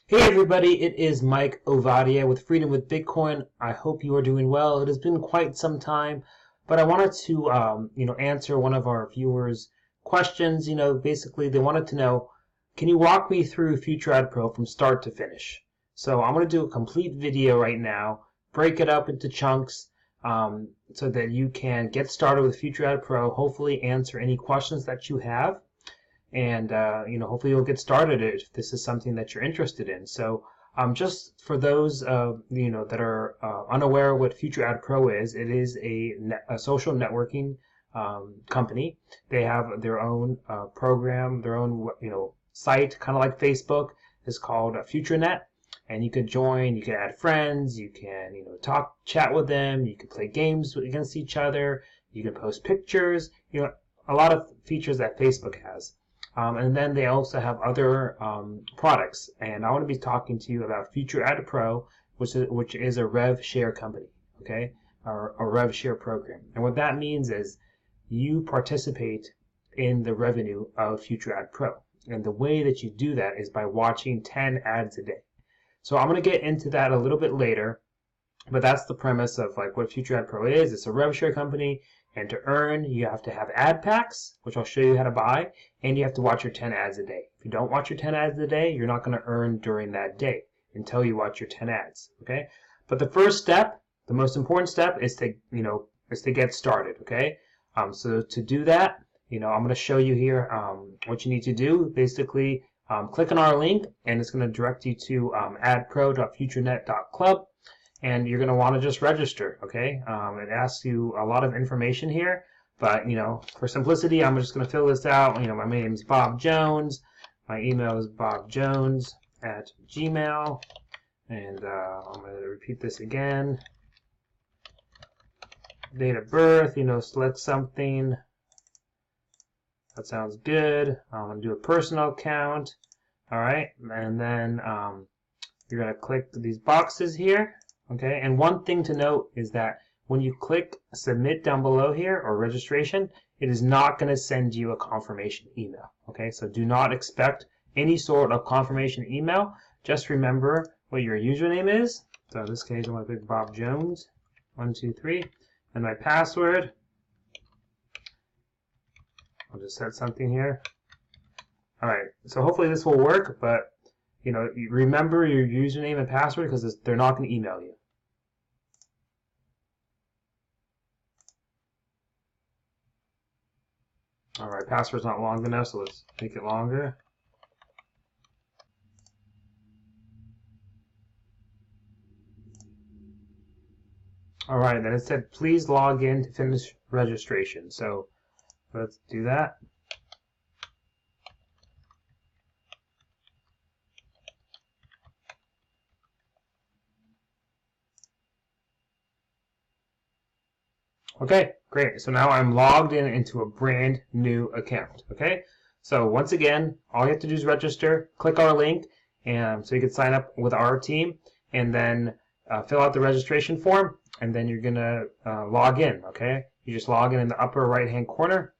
Hey everybody, it is Mike Ovadia with Freedom with Bitcoin. I hope you are doing well. It has been quite some time, but I wanted to, answer one of our viewers' questions. Basically they wanted to know, can you walk me through FutureAdPro from start to finish? So I'm going to do a complete video right now, break it up into chunks, so that you can get started with FutureAdPro, hopefully answer any questions that you have. And hopefully you'll get started if this is something that you're interested in. So just for those that are unaware what FutureAdPro is, it is a social networking company. They have their own program, their own site, kind of like Facebook. It's called FutureNet, and you can join. You can add friends. You can chat with them. You can play games against each other. You can post pictures. A lot of features that Facebook has. And then they also have other products, and I want to be talking to you about FutureAdPro, which is a rev share company, okay, or a rev share program. And what that means is you participate in the revenue of FutureAdPro, and the way that you do that is by watching 10 ads a day. So I'm going to get into that a little bit later, but that's the premise of like what FutureAdPro is. It's a rev share company. And to earn, you have to have ad packs, which I'll show you how to buy, and you have to watch your 10 ads a day. If you don't watch your 10 ads a day, you're not going to earn during that day until you watch your 10 ads, okay? But the first step, the most important step, is to get started, okay? So to do that, I'm going to show you here what you need to do. Basically, click on our link, and it's going to direct you to adpro.futurenet.club. And you're going to want to just register, okay? It asks you a lot of information here, but, for simplicity, I'm just going to fill this out. My name is Bob Jones. My email is bobjones@gmail. And I'm going to repeat this again. Date of birth, select something. That sounds good. I'm going to do a personal account. All right, and then you're going to click these boxes here. Okay, and one thing to note is that when you click submit down below here, or registration, it is not going to send you a confirmation email. Okay, so do not expect any sort of confirmation email. Just remember what your username is. So in this case, I'm going to pick Bob Jones 123, and my password. I'll just set something here. All right, so hopefully this will work, but remember your username and password because they're not going to email you. All right, password's not long enough, so let's make it longer. All right, then it said please log in to finish registration. So let's do that. Okay, great. So now I'm logged into a brand new account. Okay, so once again, all you have to do is register, click our link, and so you can sign up with our team, and then fill out the registration form, and then you're gonna log in. Okay, you just log in the upper right-hand corner,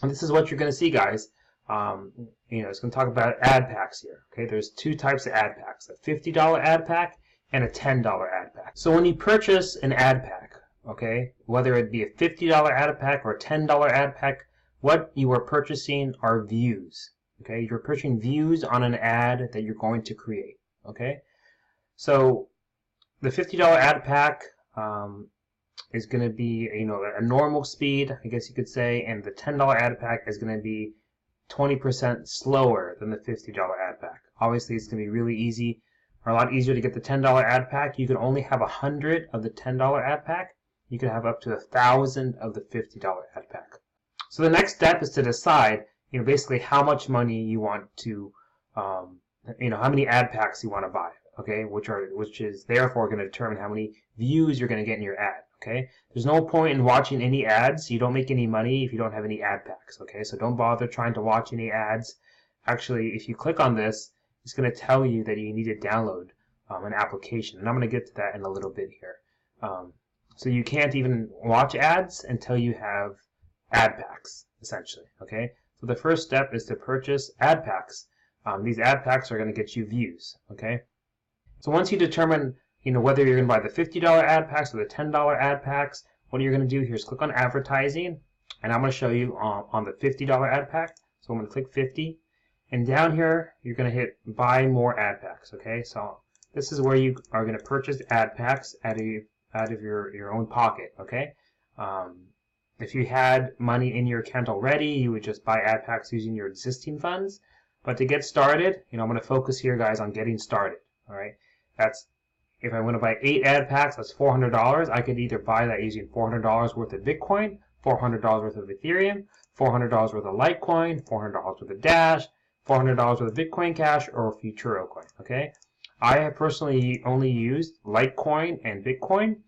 and this is what you're gonna see, guys. It's gonna talk about ad packs here. Okay, there's two types of ad packs: a $50 ad pack and a $10 ad pack. So when you purchase an ad pack, okay, whether it be a $50 ad pack or a $10 ad pack, what you are purchasing are views. Okay, you're purchasing views on an ad that you're going to create. Okay, so the $50 ad pack is going to be a normal speed, I guess you could say, and the $10 ad pack is going to be 20% slower than the $50 ad pack. Obviously, it's going to be really easy, or a lot easier to get the $10 ad pack. You can only have 100 of the $10 ad pack. You can have up to 1,000 of the $50 ad pack. So the next step is to decide, basically how much money you want to, how many ad packs you want to buy. Okay, which is therefore going to determine how many views you're going to get in your ad. Okay, there's no point in watching any ads. You don't make any money if you don't have any ad packs. Okay, so don't bother trying to watch any ads. Actually, if you click on this, it's going to tell you that you need to download an application, and I'm going to get to that in a little bit here. So you can't even watch ads until you have ad packs, essentially. Okay, so the first step is to purchase ad packs. these ad packs are going to get you views. Okay. So once you determine, whether you're going to buy the $50 ad packs or the $10 ad packs, what you're going to do here is click on advertising, and I'm going to show you on the $50 ad pack. So I'm going to click 50, and down here you're going to hit buy more ad packs. Okay, so this is where you are going to purchase ad packs out of your own pocket. Okay, if you had money in your account already, you would just buy ad packs using your existing funds. But to get started, I'm going to focus here, guys, on getting started. All right, that's if I want to buy 8 ad packs, that's $400. I could either buy that using $400 worth of Bitcoin, $400 worth of Ethereum, $400 worth of Litecoin, $400 worth of Dash, $400 worth of Bitcoin Cash, or FutureAdPro. Okay, I have personally only used Litecoin and Bitcoin.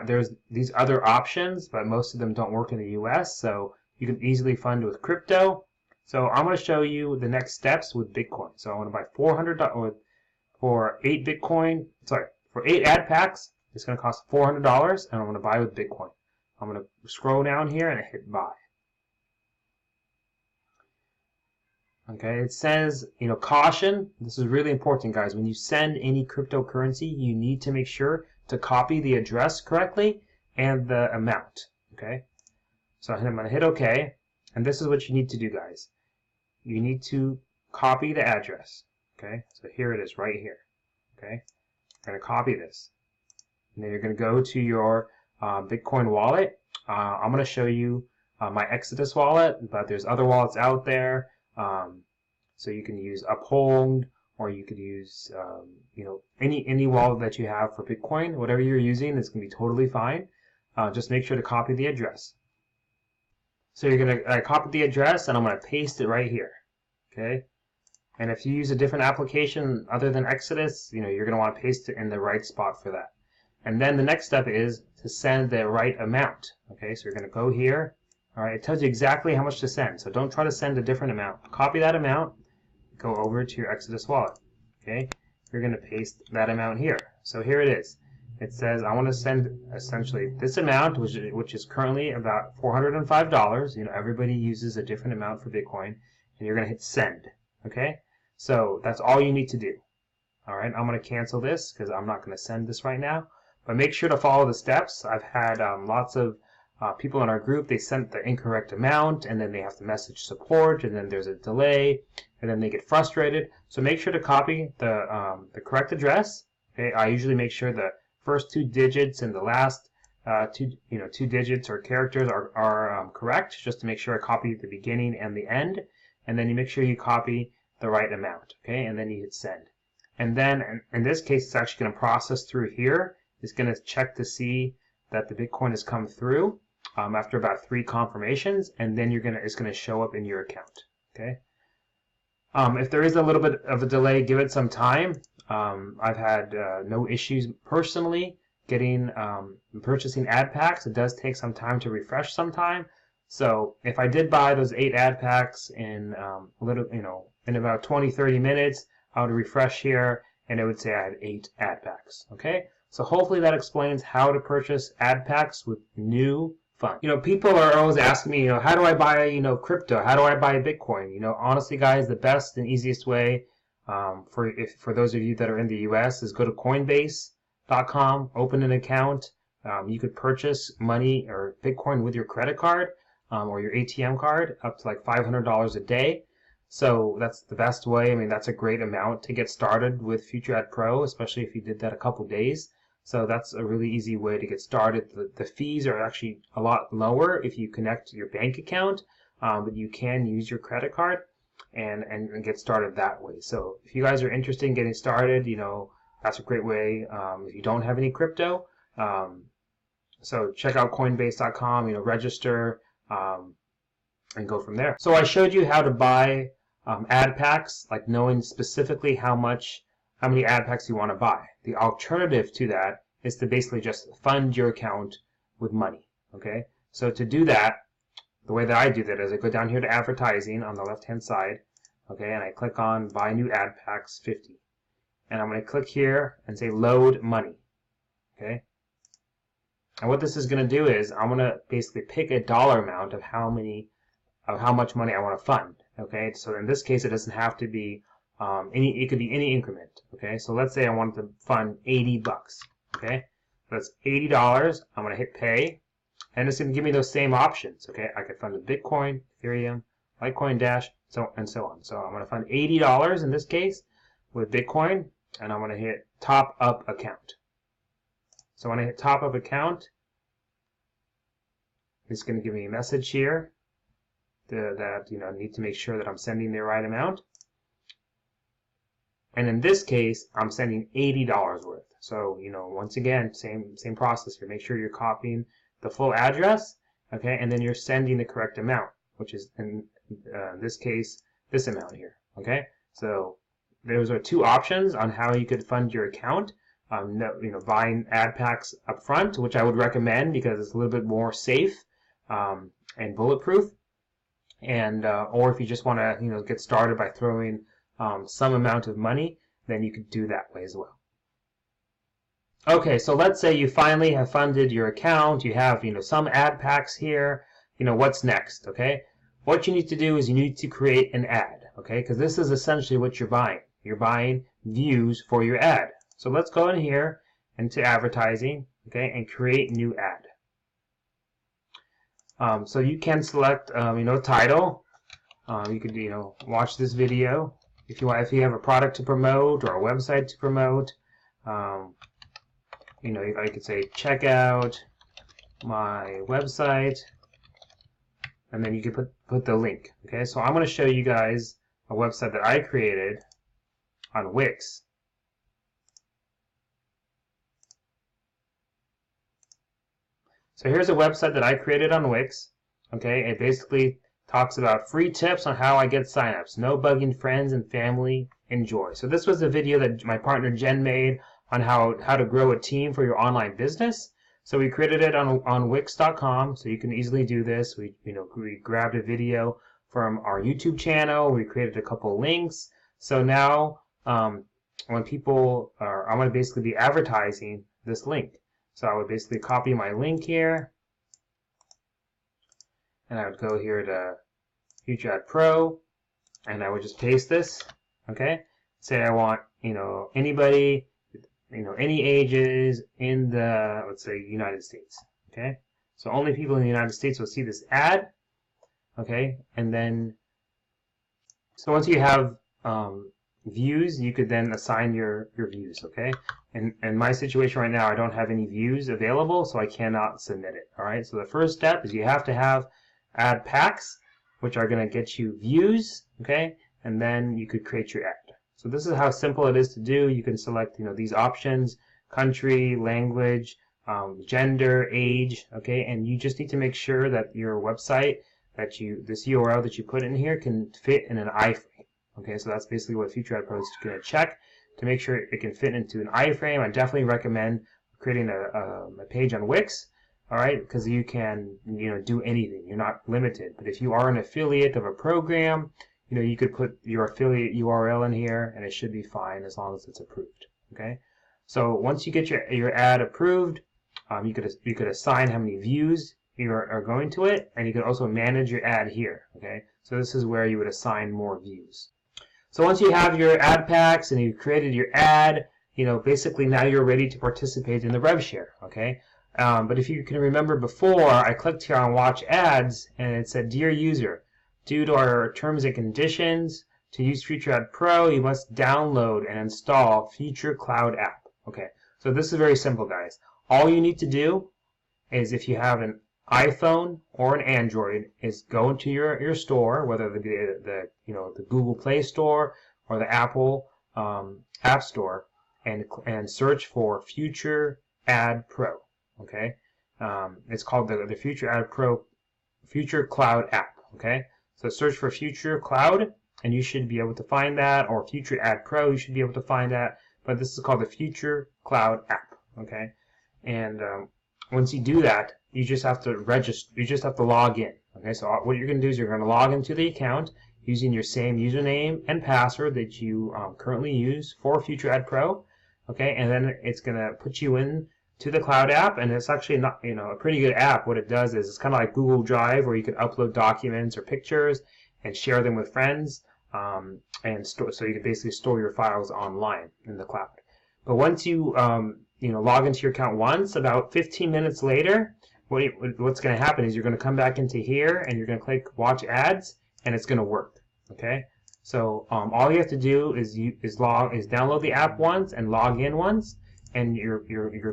There's these other options, but most of them don't work in the US, so you can easily fund with crypto. So I'm going to show you the next steps with Bitcoin. So I want to buy $400 for 8 Bitcoin. Sorry, for 8 ad packs. It's going to cost $400, and I'm going to buy with Bitcoin. I'm going to scroll down here and hit buy. Okay, it says, caution. This is really important, guys. When you send any cryptocurrency, you need to make sure to copy the address correctly and the amount. Okay, so I'm going to hit OK, and this is what you need to do, guys. You need to copy the address. Okay, so here it is right here. Okay, you're going to copy this, and then you're going to go to your Bitcoin wallet. I'm going to show you my Exodus wallet, but there's other wallets out there. So you can use Uphold, or you could use any wallet that you have for Bitcoin. Whatever you're using is going to be totally fine. Just make sure to copy the address. So you're going to copy the address, and I'm going to paste it right here. Okay. And if you use a different application other than Exodus, you're going to want to paste it in the right spot for that. And then the next step is to send the right amount. Okay, so you're going to go here. All right, it tells you exactly how much to send. So don't try to send a different amount. Copy that amount, go over to your Exodus wallet. Okay, you're going to paste that amount here. So here it is. It says I want to send essentially this amount, which is currently about $405. Everybody uses a different amount for Bitcoin, and you're going to hit send. Okay. So that's all you need to do. All right, I'm going to cancel this because I'm not going to send this right now. But make sure to follow the steps. I've had lots of people in our group, they sent the incorrect amount, and then they have to message support, and then there's a delay, and then they get frustrated. So make sure to copy the correct address. Okay, I usually make sure the first 2 digits and the last 2 digits or characters are correct, just to make sure I copy the beginning and the end. And then you make sure you copy the right amount, okay, and then you hit send. And then in this case, it's actually going to process through here. It's going to check to see that the Bitcoin has come through after about 3 confirmations, and then it's going to show up in your account. Okay. If there is a little bit of a delay, give it some time. I've had no issues personally getting purchasing ad packs. It does take some time to refresh sometime. So if I did buy those 8 ad packs in in about 20-30 minutes, I would refresh here, and it would say I had 8 ad packs. Okay, so hopefully that explains how to purchase ad packs with new funds. People are always asking me, how do I buy, crypto? How do I buy Bitcoin? Honestly, guys, the best and easiest way for those of you that are in the U.S. is go to Coinbase.com, open an account. You could purchase money or Bitcoin with your credit card or your ATM card up to like $500 a day. So that's the best way. I mean, that's a great amount to get started with FutureAdPro, especially if you did that a couple days. So that's a really easy way to get started. The fees are actually a lot lower if you connect your bank account, but you can use your credit card and get started that way. So if you guys are interested in getting started, that's a great way. If you don't have any crypto, so check out Coinbase.com, register, and go from there. So I showed you how to buy ad packs, like knowing specifically how many ad packs you want to buy. The alternative to that is to basically just fund your account with money. Okay, so to do that, the way that I do that is I go down here to advertising on the left hand side, okay, and I click on buy new ad packs 50, and I'm going to click here and say load money. Okay, and what this is going to do is I'm going to basically pick a dollar amount of how many of how much money I want to fund. Okay, so in this case, it doesn't have to be it could be any increment. Okay, so let's say I wanted to fund $80. Okay, that's $80. I'm going to hit pay, and it's going to give me those same options. Okay, I could fund with Bitcoin, Ethereum, Litecoin Dash, and so on. So I'm going to fund $80 in this case with Bitcoin, and I'm going to hit top up account. So when I hit top up account, it's going to give me a message here that I need to make sure that I'm sending the right amount. And in this case, I'm sending $80 worth. So once again, same process here. Make sure you're copying the full address, okay, and then you're sending the correct amount, which is in this case this amount here. Okay, so those are two options on how you could fund your account. Buying ad packs up front, which I would recommend because it's a little bit more safe and bulletproof, and or if you just want to get started by throwing some amount of money, then you could do that way as well. Okay, so let's say you finally have funded your account, you have some ad packs here. What's next? Okay, what you need to do is you need to create an ad. Okay, because this is essentially what you're buying. You're buying views for your ad. So let's go in here into advertising, okay, and create new ad. So you can select, title. You could, watch this video if you want. If you have a product to promote or a website to promote, I could say check out my website, and then you could put the link. Okay, so I'm going to show you guys a website that I created on Wix. So here's a website that I created on Wix. Okay, it basically talks about free tips on how I get signups. No bugging friends and family. Enjoy. So this was a video that my partner Jen made on how to grow a team for your online business. So we created it on Wix.com. So you can easily do this. We grabbed a video from our YouTube channel. We created a couple links. So now when people are, I'm going to basically be advertising this link. So I would basically copy my link here, and I would go here to FutureAdPro, and I would just paste this. Okay, say I want anybody, any ages in the, let's say, United States. Okay, so only people in the United States will see this ad. Okay, and then so once you have views, you could then assign your views. Okay, and in my situation right now, I don't have any views available, so I cannot submit it. All right, so the first step is you have to have ad packs, which are going to get you views. Okay, and then you could create your ad. So this is how simple it is to do. You can select these options: country, language, gender, age. Okay, and you just need to make sure that your website, this URL that you put in here, can fit in an iframe. Okay, so that's basically what FutureAdPro is going to check to make sure it can fit into an iframe. I definitely recommend creating a page on Wix, all right, because you can do anything. You're not limited. But if you are an affiliate of a program, you could put your affiliate URL in here, and it should be fine as long as it's approved. Okay, so once you get your ad approved, you could assign how many views you are going to it, and you could also manage your ad here. Okay, so this is where you would assign more views. So once you have your ad packs and you've created your ad, basically now you're ready to participate in the rev share. Okay, but if you can remember before, I clicked here on watch ads, and it said, dear user, due to our terms and conditions, to use FutureAdPro, you must download and install Future Cloud app. Okay, so this is very simple, guys. All you need to do is, if you have an iPhone or an Android, is go into your store, whether it be the Google Play Store or the Apple App Store, and search for FutureAdPro. Okay, it's called the FutureAdPro Future Cloud app. Okay, so search for Future Cloud, and you should be able to find that, or FutureAdPro, you should be able to find that. But this is called the Future Cloud app. Okay, and once you do that, you just have to register. You just have to log in. Okay, so what you're going to do is you're going to log into the account using your same username and password that you currently use for FutureAdPro. Okay, and then it's going to put you in to the Cloud app, and it's actually not, a pretty good app. What it does is it's kind of like Google Drive, where you could upload documents or pictures and share them with friends, and store, so you can basically store your files online in the cloud. But once you log into your account once, about 15 minutes later, what's going to happen is you're going to come back into here and you're going to click Watch Ads, and it's going to work. Okay. So all you have to do is download the app once and log in once, and you're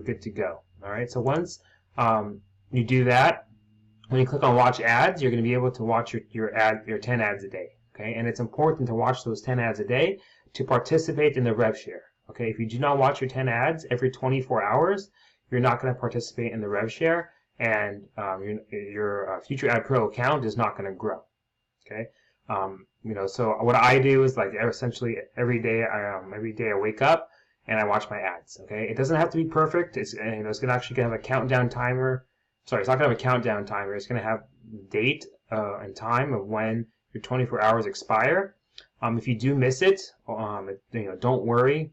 good to go. All right. So once you do that, when you click on Watch Ads, you're going to be able to watch your 10 ads a day. Okay. And it's important to watch those 10 ads a day to participate in the rev share. Okay. If you do not watch your 10 ads every 24 hours, you're not going to participate in the rev share, and your FutureAdPro account is not going to grow. Okay. So what I do is, like, essentially every day I wake up and I watch my ads. Okay, it doesn't have to be perfect. It's it's gonna actually have a countdown timer. Sorry, it's not gonna have a countdown timer. It's gonna have date and time of when your 24 hours expire. If you do miss it, don't worry.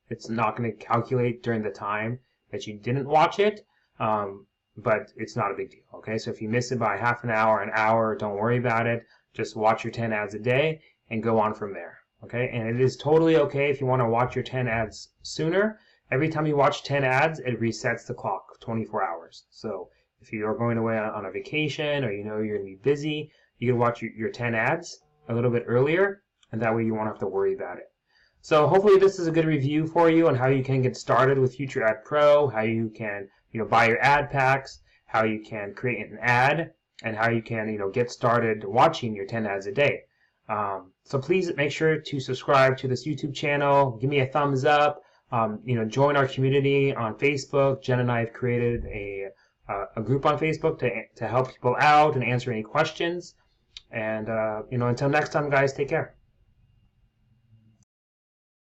It's not gonna calculate during the time that you didn't watch it. But it's not a big deal. Okay, so if you miss it by half an hour, don't worry about it. Just watch your 10 ads a day and go on from there. Okay, and it is totally okay if you want to watch your 10 ads sooner. Every time you watch 10 ads, it resets the clock 24 hours. So if you are going away on a vacation, or you're going to be busy, you can watch your 10 ads a little bit earlier, and that way you won't have to worry about it. So hopefully this is a good review for you on how you can get started with FutureAdPro, how you can buy your ad packs, how you can create an ad, and how you can get started watching your 10 ads a day. So please make sure to subscribe to this YouTube channel. Give me a thumbs up. Join our community on Facebook. Jen and I have created a group on Facebook to help people out and answer any questions. And until next time, guys, take care.